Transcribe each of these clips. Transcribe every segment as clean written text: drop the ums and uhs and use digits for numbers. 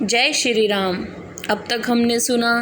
जय श्री राम। अब तक हमने सुना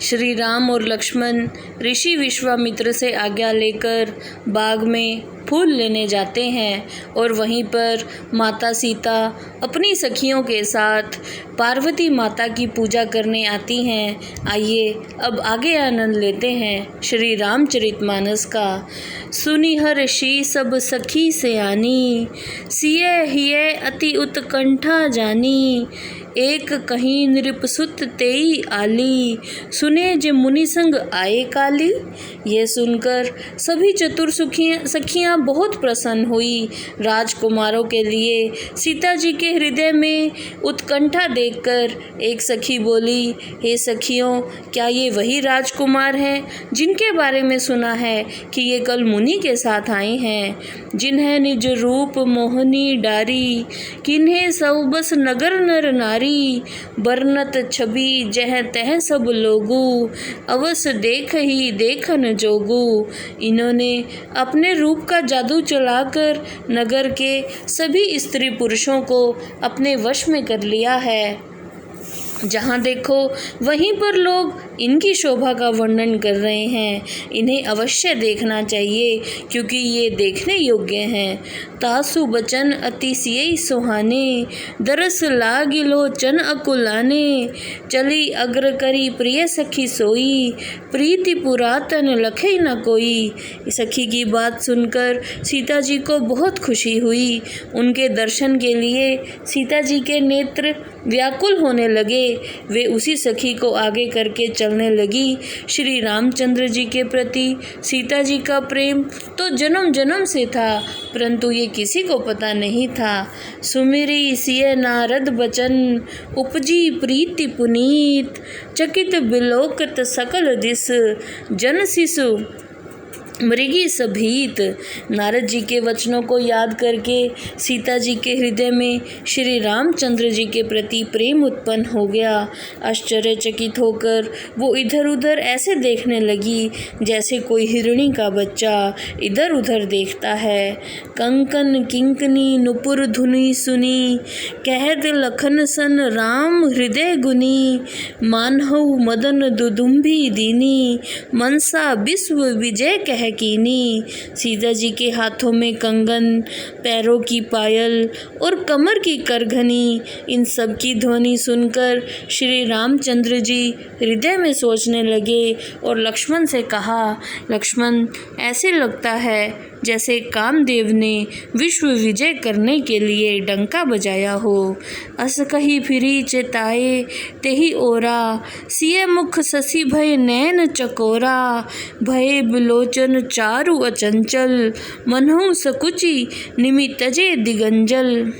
श्री राम और लक्ष्मण ऋषि विश्वामित्र से आज्ञा लेकर बाग में फूल लेने जाते हैं और वहीं पर माता सीता अपनी सखियों के साथ पार्वती माता की पूजा करने आती हैं। आइए अब आगे आनंद लेते हैं श्री रामचरितमानस का। सुनी हर्षि सब सखी से आनी, सिए हिये अति उत्कंठा जानी। एक कहीं नृपसुत तेई आली, सुने जे मुनि संग आए काली। ये सुनकर सभी चतुर सखियां बहुत प्रसन्न हुई। राजकुमारों के लिए सीता जी के हृदय में उत्कंठा देखकर एक सखी बोली, हे सखियों, क्या ये वही राजकुमार हैं जिनके बारे में सुना है कि ये कल मुनि के साथ आए हैं, जिन्हें निज रूप मोहनी डारी, किन्हें सब बस नगर नर नारी। बरनत छवि जह तह सब लोगू, अवश्य देख ही देखन जोगू। इन्होंने अपने रूप का जादू चलाकर नगर के सभी स्त्री पुरुषों को अपने वश में कर लिया है। जहाँ देखो वहीं पर लोग इनकी शोभा का वर्णन कर रहे हैं। इन्हें अवश्य देखना चाहिए क्योंकि ये देखने योग्य हैं। तासु बचन अतिशय सुहाने, दरस लागी लोचन अकुलाने। चली अग्र करी प्रिय सखी सोई, प्रीति पुरातन लखे न कोई। सखी की बात सुनकर सीता जी को बहुत खुशी हुई। उनके दर्शन के लिए सीता जी के नेत्र व्याकुल होने लगे। वे उसी सखी को आगे करके चलने लगी। श्री रामचंद्र जी के प्रति सीता जी का प्रेम तो जन्म जन्म से था, परंतु ये किसी को पता नहीं था। सुमिरी सिय नारद बचन, उपजी प्रीति पुनीत। चकित बिलोकत सकल दिस, जन शिशु मृगी सभीत। नारद जी के वचनों को याद करके सीता जी के हृदय में श्री रामचंद्र जी के प्रति प्रेम उत्पन्न हो गया। आश्चर्यचकित होकर वो इधर उधर ऐसे देखने लगी जैसे कोई हिरणी का बच्चा इधर उधर देखता है। कंकन किंकनी नुपुर धुनी सुनी, कहत लखन सन राम हृदय गुनी। मानहु मदन दुदुम्भी दीनी, मनसा विश्व विजय कह कीनी। सीता जी के हाथों में कंगन, पैरों की पायल और कमर की करघनी, इन सब की ध्वनि सुनकर श्री रामचंद्र जी हृदय में सोचने लगे और लक्ष्मण से कहा, लक्ष्मण, ऐसे लगता है जैसे कामदेव ने विश्व विजय करने के लिए डंका बजाया हो। अस कही फिरी चेताए तेहि ओरा, सिय मुख शशि भय नैन चकोरा। भय बिलोचन चारु अचंचल, मनहु सकुचि निमि तजे दिगंजल।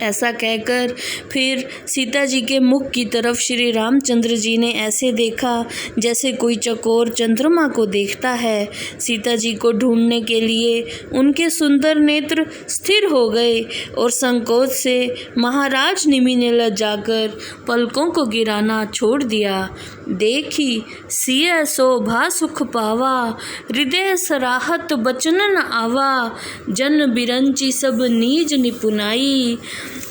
ऐसा कहकर फिर सीता जी के मुख की तरफ श्री रामचंद्र जी ने ऐसे देखा जैसे कोई चकोर चंद्रमा को देखता है। सीता जी को ढूंढने के लिए उनके सुंदर नेत्र स्थिर हो गए और संकोच से महाराज निमि ने लजाकर पलकों को गिराना छोड़ दिया। देखी सिय शोभा सुख पावा, हृदय सराहत बचन न आवा। जन बिरंची सब नीज निपुनाई,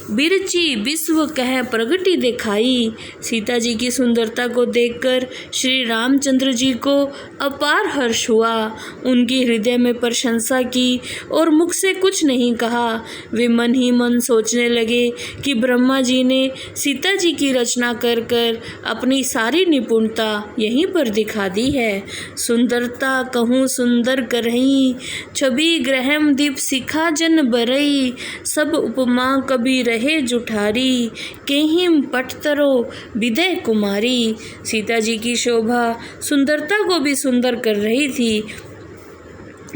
बिरची विश्व कह प्रगति दिखाई। सीता जी की सुंदरता को देखकर श्री रामचंद्र जी को अपार हर्ष हुआ। उनकी हृदय में प्रशंसा की और मुख से कुछ नहीं कहा। वे मन ही मन सोचने लगे कि ब्रह्मा जी ने सीता जी की रचना कर कर अपनी सारी निपुणता यहीं पर दिखा दी है। सुंदरता कहूँ सुंदर करही, छवि ग्रहम दीप सिखा जन बरई। सब उपमा कभी रहे जुठारी, केहिम पटतरो विदय कुमारी। सीता जी की शोभा सुंदरता को भी सुंदर कर रही थी,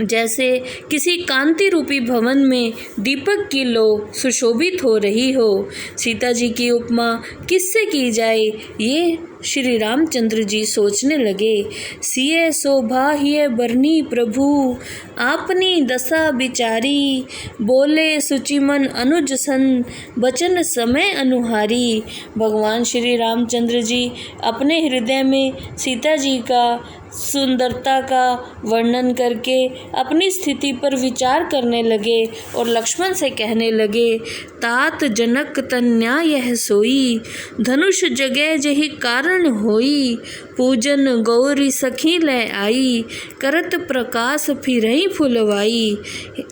जैसे किसी कांति रूपी भवन में दीपक की लो सुशोभित हो रही हो। सीता जी की उपमा किससे की जाए, ये श्री रामचंद्र जी सोचने लगे, सिए शोभा हिय बरनी प्रभु, आपनी दशा बिचारी, बोले सुचिमन अनुज सन, बचन समय अनुहारी। भगवान श्री रामचंद्र जी अपने हृदय में सीता जी का सुंदरता का वर्णन करके अपनी स्थिति पर विचार करने लगे और लक्ष्मण से कहने लगे, तात जनक तन्या यह सोई, धनुष जगह जहि कारण होई, पूजन गौरी सखी ले आई, करत प्रकाश फिरई फुलवाई।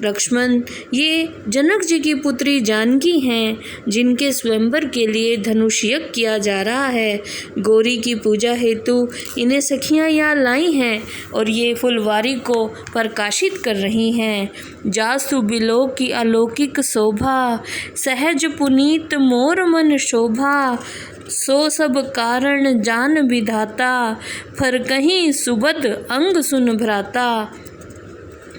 लक्ष्मण, ये जनक जी की पुत्री जानकी हैं, जिनके स्वयंवर के लिए धनुष यज्ञ किया जा रहा है। गौरी की पूजा हेतु इन्हें सखियां यहाँ लाई हैं और ये फुलवारी को प्रकाशित कर रही हैं। जासु बिलो की अलौकिक शोभा, सहज पुनीत मोर मन शोभा, सो सब कारण जान विधाता, फर कहीं सुबद अंग सुन भ्राता।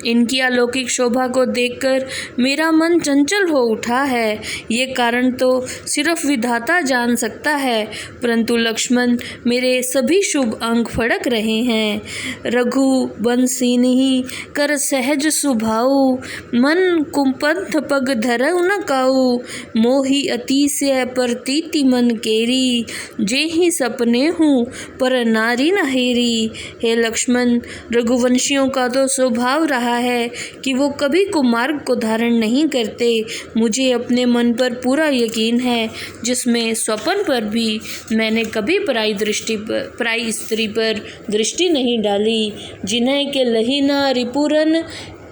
इनकी अलौकिक शोभा को देखकर मेरा मन चंचल हो उठा है। ये कारण तो सिर्फ विधाता जान सकता है, परंतु लक्ष्मण, मेरे सभी शुभ अंग फड़क रहे हैं। रघु बंसीनिहि कर सहज सुभाऊ, मन कुपंथ पग धरऊ न काऊ, मोहि अतिशय प्रतीति मन केरी, जेहि सपने हूँ पर नारी न हेरी। हे लक्ष्मण, रघुवंशियों का तो स्वभाव रहा है कि वो कभी कुमार्ग को धारण नहीं करते। मुझे अपने मन पर पूरा यकीन है, जिसमें स्वप्न पर भी मैंने कभी पराई स्त्री पर दृष्टि नहीं डाली। जिन्हें के लहीना रिपुरन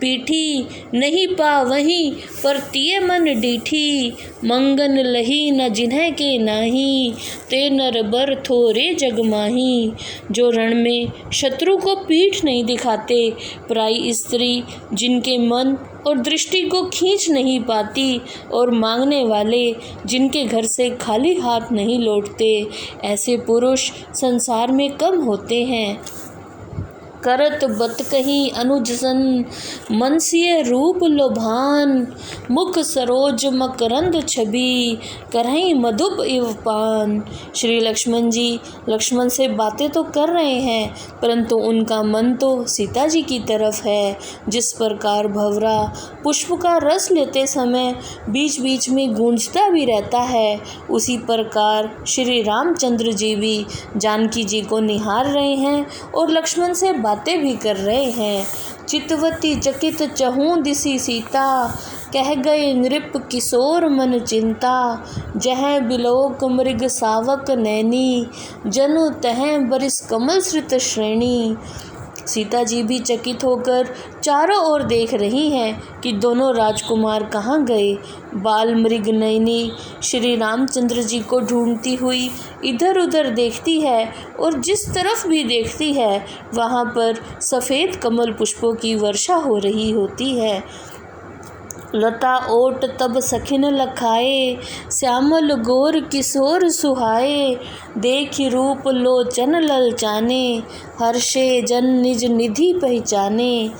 पीठी, नहीं पा वहीं पर तिये मन डीठी, मंगन लही न जिन्हें के नाही, ते नर बर थोरे जग माही। जो रण में शत्रु को पीठ नहीं दिखाते, पराई स्त्री जिनके मन और दृष्टि को खींच नहीं पाती, और मांगने वाले जिनके घर से खाली हाथ नहीं लौटते, ऐसे पुरुष संसार में कम होते हैं। करत बत कहीं अनुज सन, मनसिय रूप लोभान, मुख सरोज मकरंद छवि, करहीं मधुप इव पान। श्री लक्ष्मण जी लक्ष्मण से बातें तो कर रहे हैं, परंतु उनका मन तो सीता जी की तरफ है। जिस प्रकार भंवरा पुष्प का रस लेते समय बीच बीच में गूंजता भी रहता है, उसी प्रकार श्री रामचंद्र जी भी जानकी जी को निहार रहे हैं और लक्ष्मण से बातें भी कर रहे हैं। चितवती चकित चहूँ दिसी सीता, कह गए नृप किशोर मन चिंता, जह बिलोक मृग सावक नैनी, जनु तह बरिस कमल श्रित श्रेणी। सीता जी भी चकित होकर चारों ओर देख रही हैं कि दोनों राजकुमार कहाँ गए। बाल मृग नयनी श्री रामचंद्र जी को ढूंढती हुई इधर उधर देखती है और जिस तरफ भी देखती है वहाँ पर सफ़ेद कमल पुष्पों की वर्षा हो रही होती है। लता ओट तब सखिन लखाए, श्यामल गोर किशोर सुहाए, देखि रूप लोचन ललचाने, हर्षे जन निज निधि पहचाने।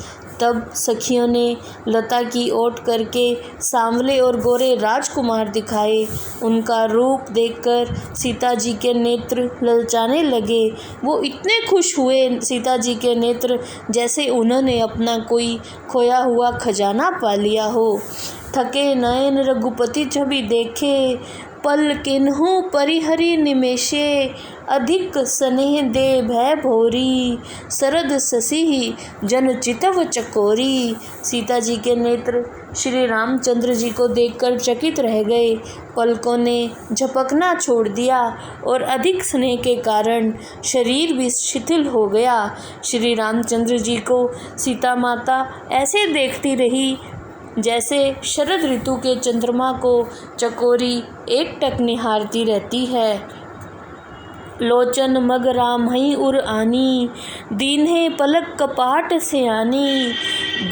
तब सखियों ने लता की ओट करके सांवले और गोरे राजकुमार दिखाए। उनका रूप देखकर सीता जी के नेत्र ललचाने लगे। वो इतने खुश हुए सीता जी के नेत्र, जैसे उन्होंने अपना कोई खोया हुआ खजाना पा लिया हो। थके नयन रघुपति छवि देखे, पल किन्हु परिहरि निमेषे, अधिक स्नेह दे भय भोरी, सरद शशि जन चितव चकोरी। सीता जी के नेत्र श्री रामचंद्र जी को देखकर चकित रह गए। पलकों ने झपकना छोड़ दिया और अधिक स्नेह के कारण शरीर भी शिथिल हो गया। श्री रामचंद्र जी को सीता माता ऐसे देखती रही जैसे शरद ऋतु के चंद्रमा को चकोरी एकटक निहारती रहती है। लोचन मग राम हई उर आनी, दीन्हे पलक कपाट से आनी,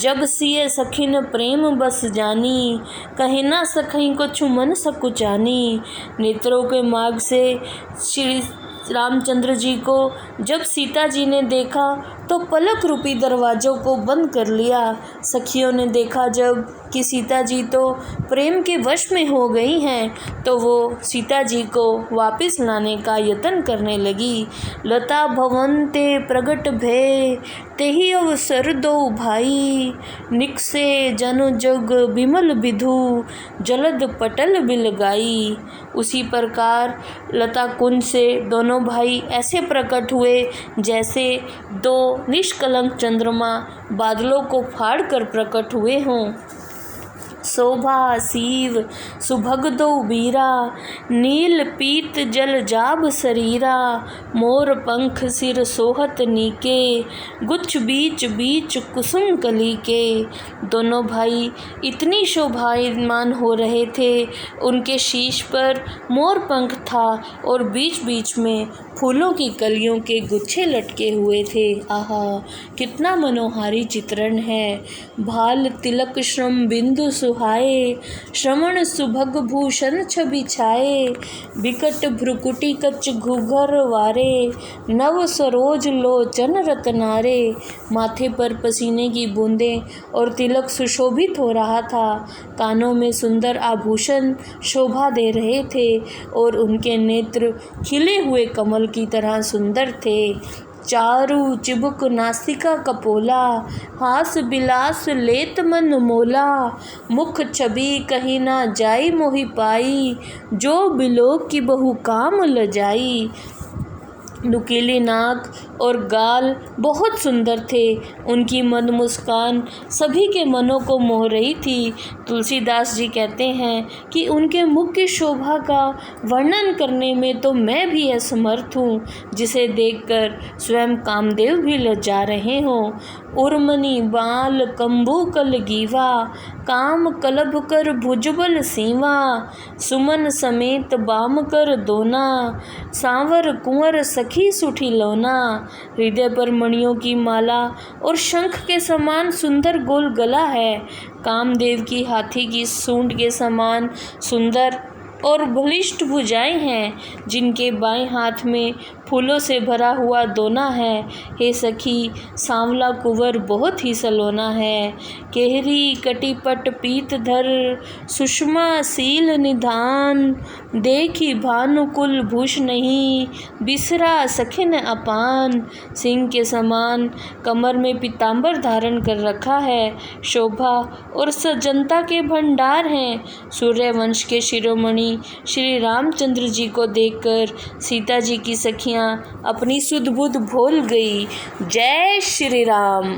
जब सिए सखिन प्रेम बस जानी, कहे ना सखई को छुमन सकुचानी। नेत्रों के मार्ग से श्री रामचंद्र जी को जब सीता जी ने देखा तो पलक रूपी दरवाज़ों को बंद कर लिया। सखियों ने देखा जब कि सीता जी तो प्रेम के वश में हो गई हैं, तो वो सीता जी को वापस लाने का यत्न करने लगी। लता भवन ते प्रगट भय, तेहि अवसर दो भाई, निकसे जनु जग बिमल विधु, जलद पटल बिल गाई। उसी प्रकार लता कुंज से दोनों भाई ऐसे प्रकट हुए जैसे दो निष्कलंक चंद्रमा बादलों को फाड़ कर प्रकट हुए हों। शोभा शिव सुभग दो बीरा, नील पीत जल जाब शरीरा, मोर पंख सिर सोहत नीके, गुच्छ बीच बीच कुसुम कली के। दोनों भाई इतनी शोभायमान हो रहे थे, उनके शीश पर मोर पंख था और बीच बीच में फूलों की कलियों के गुच्छे लटके हुए थे। आहा, कितना मनोहारी चित्रण है। भाल तिलक श्रम बिंदु सुहाए, श्रवण सुभग भूषण छवि छाए, बिकट भ्रुकुटी कच घूघर वारे, नव सरोज लोचन रतनारे। माथे पर पसीने की बूंदें और तिलक सुशोभित हो रहा था, कानों में सुंदर आभूषण शोभा दे रहे थे और उनके नेत्र खिले हुए कमल की तरह सुंदर थे। चारु चिबुक नासिका कपोला, हास बिलास लेत मन मोला, मुख छवि कहीं ना जाई मोहि पाई, जो बिलोक की बहु काम लजाई। नुकीली नाक और गाल बहुत सुंदर थे, उनकी मंद मुस्कान सभी के मनों को मोह रही थी। तुलसीदास जी कहते हैं कि उनके मुख की शोभा का वर्णन करने में तो मैं भी असमर्थ हूँ, जिसे देखकर स्वयं कामदेव भी लज्जा रहे हों। उर्मनी बाल कंबू कल गीवा, काम कलब कर भुजबल सीवा, सुमन समेत बाम कर दोना, सांवर कुंवर सखी सुठी लोना। हृदय पर मणियों की माला और शंख के समान सुंदर गोल गला है। कामदेव की हाथी की सूंड के समान सुंदर और बलिष्ठ भुजाएं हैं, जिनके बाएं हाथ में फूलों से भरा हुआ दोना है। हे सखी, सांवला कुंवर बहुत ही सलोना है। केहरी कटिपट पीतधर, सुषमा सील निधान, देखी भानुकुल भूष नहीं, बिसरा सखिन अपान। सिंह के समान कमर में पीतांबर धारण कर रखा है, शोभा और सज्जनता के भंडार हैं। सूर्यवंश के शिरोमणि श्री रामचंद्र जी को देखकर सीता जी की सखियां अपनी सुध बुध भूल गई। जय श्री राम।